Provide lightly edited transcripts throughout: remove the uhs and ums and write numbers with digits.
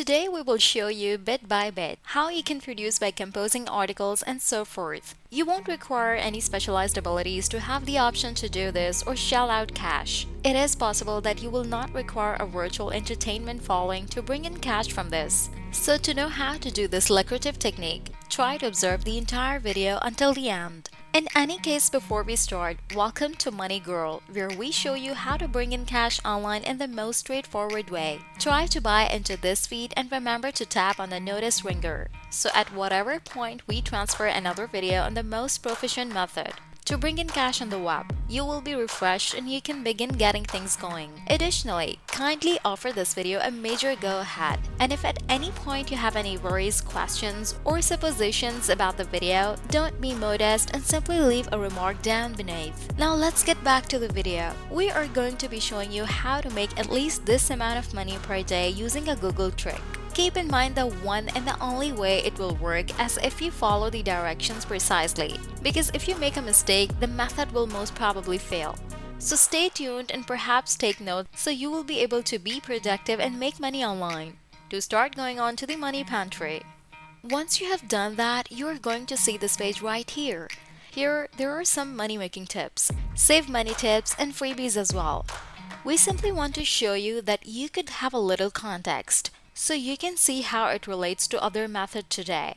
Today we will show you bit by bit how you can produce by composing articles and so forth. You won't require any specialized abilities to have the option to do this or shell out cash. It is possible that you will not require a virtual entertainment following to bring in cash from this. So to know how to do this lucrative technique, try to observe the entire video until the end. In any case, before we start, welcome to Money Girl, where we show you how to bring in cash online in the most straightforward way. Try to buy into this feed and remember to tap on the notice ringer, so at whatever point we transfer another video on the most proficient method. To bring in cash on the web, you will be refreshed and you can begin getting things going. Additionally, kindly offer this video a major go ahead. And if at any point you have any worries, questions, or suppositions about the video, don't be modest and simply leave a remark down beneath. Now let's get back to the video. We are going to be showing you how to make at least this amount of money per day using a Google trick. Keep in mind the one and the only way it will work as if you follow the directions precisely, because if you make a mistake, the method will most probably fail. So stay tuned and perhaps take note so you will be able to be productive and make money online. To start going on to the money pantry. Once you have done that, you are going to see this page right here. Here, there are some money-making tips, save money tips, and freebies as well. We simply want to show you that you could have a little context, so you can see how it relates to other method today.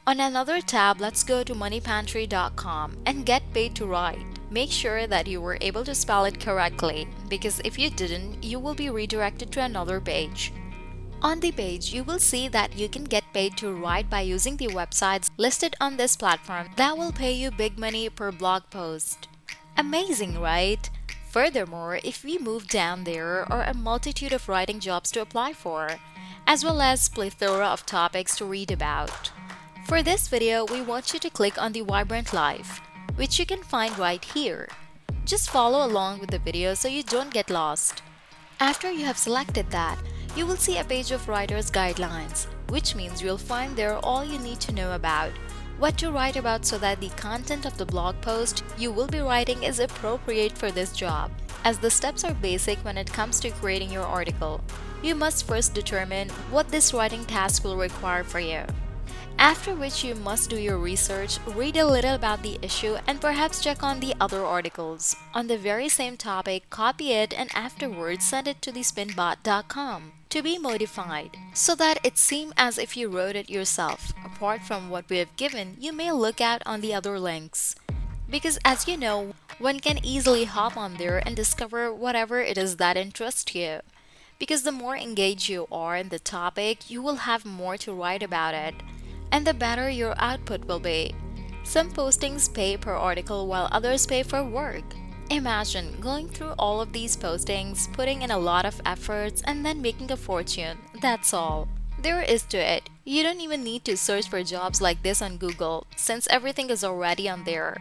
On another tab, let's go to moneypantry.com and get paid to write. Make sure that you were able to spell it correctly, because if you didn't, you will be redirected to another page. On the page, you will see that you can get paid to write by using the websites listed on this platform that will pay you big money per blog post. Amazing, right? Furthermore, if we move down, there are a multitude of writing jobs to apply for, as well as plethora of topics to read about. For this video, we want you to click on the Vibrant Life, which you can find right here. Just follow along with the video so you don't get lost. After you have selected that, you will see a page of writer's guidelines, which means you'll find there all you need to know about what to write about so that the content of the blog post you will be writing is appropriate for this job. As the steps are basic when it comes to creating your article, you must first determine what this writing task will require for you. After which you must do your research, read a little about the issue, and perhaps check on the other articles on the very same topic, copy it, and afterwards send it to the spinbot.com to be modified so that it seems as if you wrote it yourself. Apart from what we have given, you may look out on the other links, because as you know, one can easily hop on there and discover whatever it is that interests you. Because the more engaged you are in the topic, you will have more to write about it, and the better your output will be. Some postings pay per article while others pay for work. Imagine going through all of these postings, putting in a lot of efforts, and then making a fortune. That's all there is to it. You don't even need to search for jobs like this on Google, since everything is already on there,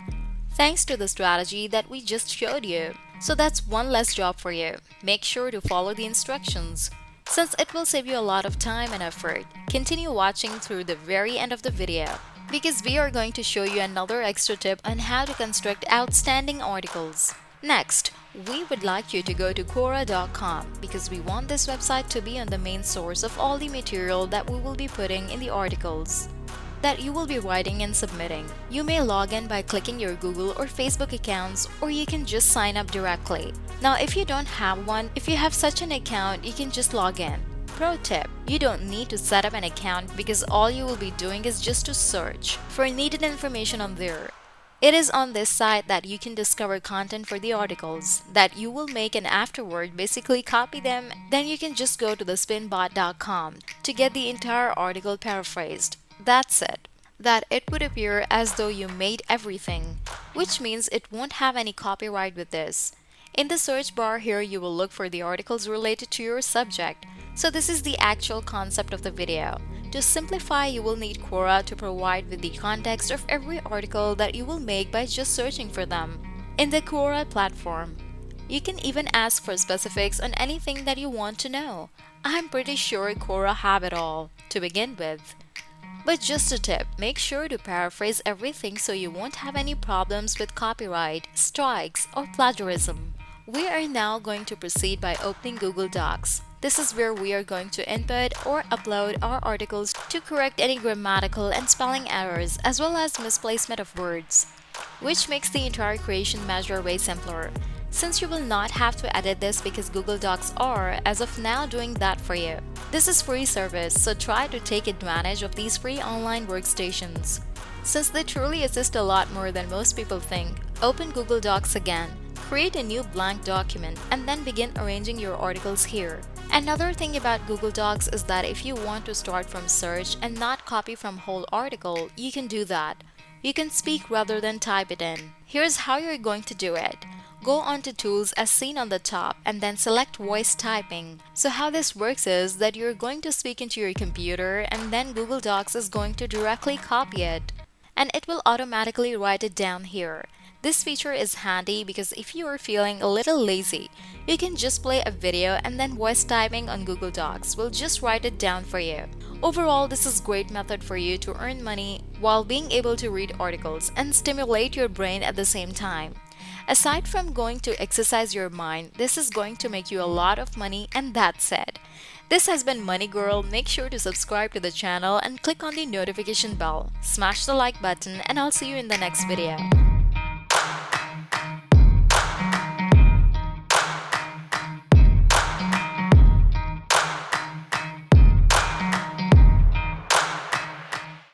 thanks to the strategy that we just showed you. So that's one less job for you. Make sure to follow the instructions, since it will save you a lot of time and effort. Continue watching through the very end of the video, because we are going to show you another extra tip on how to construct outstanding articles. Next, we would like you to go to Quora.com, because we want this website to be on the main source of all the material that we will be putting in the articles that you will be writing and submitting. You may log in by clicking your Google or Facebook accounts, or you can just sign up directly. Now, if you don't have one, if you have such an account, you can just log in. Pro tip: you don't need to set up an account, because all you will be doing is just to search for needed information on there. It is on this site that you can discover content for the articles that you will make, and afterward basically copy them. Then you can just go to the spinbot.com to get the entire article paraphrased. That's it. That it would appear as though you made everything, which means it won't have any copyright with this. In the search bar here, you will look for the articles related to your subject. So this is the actual concept of the video. To simplify, you will need Quora to provide with the context of every article that you will make by just searching for them in the Quora platform. You can even ask for specifics on anything that you want to know. I'm pretty sure Quora have it all to begin with. But just a tip, make sure to paraphrase everything so you won't have any problems with copyright, strikes, or plagiarism. We are now going to proceed by opening Google Docs. This is where we are going to input or upload our articles to correct any grammatical and spelling errors as well as misplacement of words, which makes the entire creation measure way simpler, since you will not have to edit this because Google Docs are, as of now, doing that for you. This is free service, so try to take advantage of these free online workstations. Since they truly assist a lot more than most people think, open Google Docs again, create a new blank document, and then begin arranging your articles here. Another thing about Google Docs is that if you want to start from search and not copy from whole article, you can do that. You can speak rather than type it in. Here's how you're going to do it. Go on to Tools as seen on the top and then select Voice Typing. So how this works is that you're going to speak into your computer and then Google Docs is going to directly copy it, and it will automatically write it down here. This feature is handy because if you are feeling a little lazy, you can just play a video and then voice typing on Google Docs will just write it down for you. Overall, this is a great method for you to earn money while being able to read articles and stimulate your brain at the same time. Aside from going to exercise your mind, this is going to make you a lot of money, and that's it. This has been Money Girl. Make sure to subscribe to the channel and click on the notification bell. Smash the like button and I'll see you in the next video.